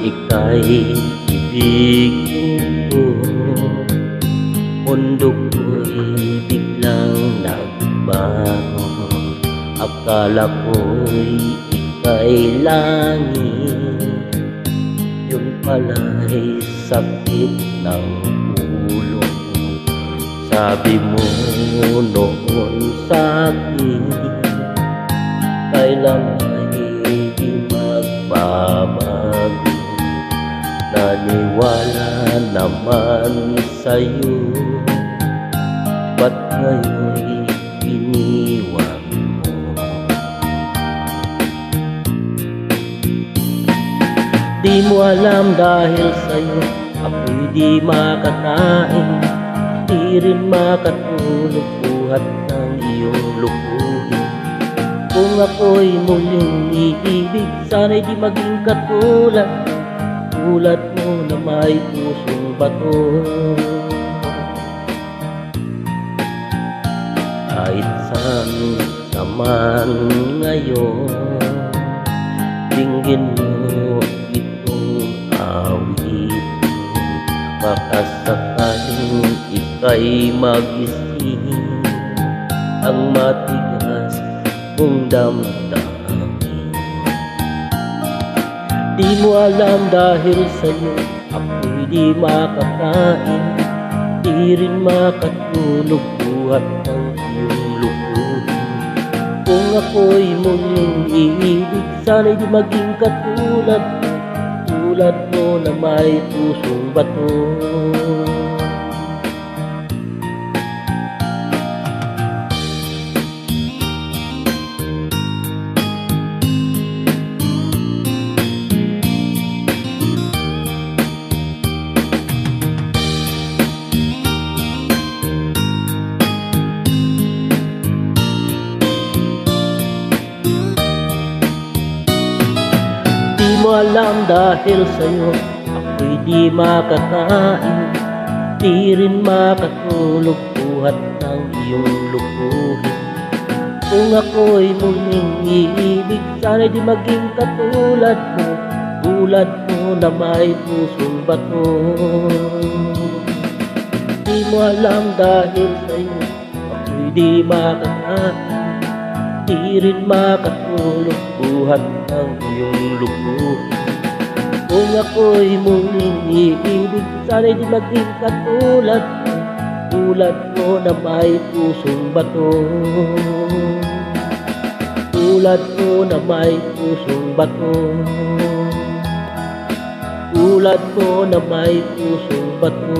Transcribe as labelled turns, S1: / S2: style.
S1: ika'y ibigin ko. Mundo ko'y biglang nagbago, akala ko'y ika'y langit, yun pala'y sakit ng ulo. Sabi mo noon sa'kin, kailan ay di magbabago. Naniwala naman sa'yo, ba't ngayon'y iniwan mo? Di mo alam dahil sa'yo ako'y di makakain, di rin makatulog buhat ng iyong lukuhin. Kung ako'y muling iibig, sana'y di maging katulad mo na may pusong bato. Kahit saan naman ngayon, dinggin mo itong awit. Baka sakaling ika'y magising ang matigas mong damdamin. Di mo alam dahil sa'yo ako'y di makakain, di rin makatulog buhat ng iyong lukuhin. Kung ako'y muling iibig, sana'y di maging katulad mo na may pusong bato. Di mo alam dahil sa'yo ako'y di makakain, di rin makatulog buhat ng iyong lukuhin. Kung ako'y muling iibig, sana'y di maging katulad mo na may pusong bato. Di mo alam dahil sa'yo ako'y di makakain, di rin makatulog buhat ng iyong lukuhin. Kung ako'y muling iibig, sana'y di maging katulad mo na may pusong bato. Tulad mo na may pusong bato, tulad mo na may pusong bato.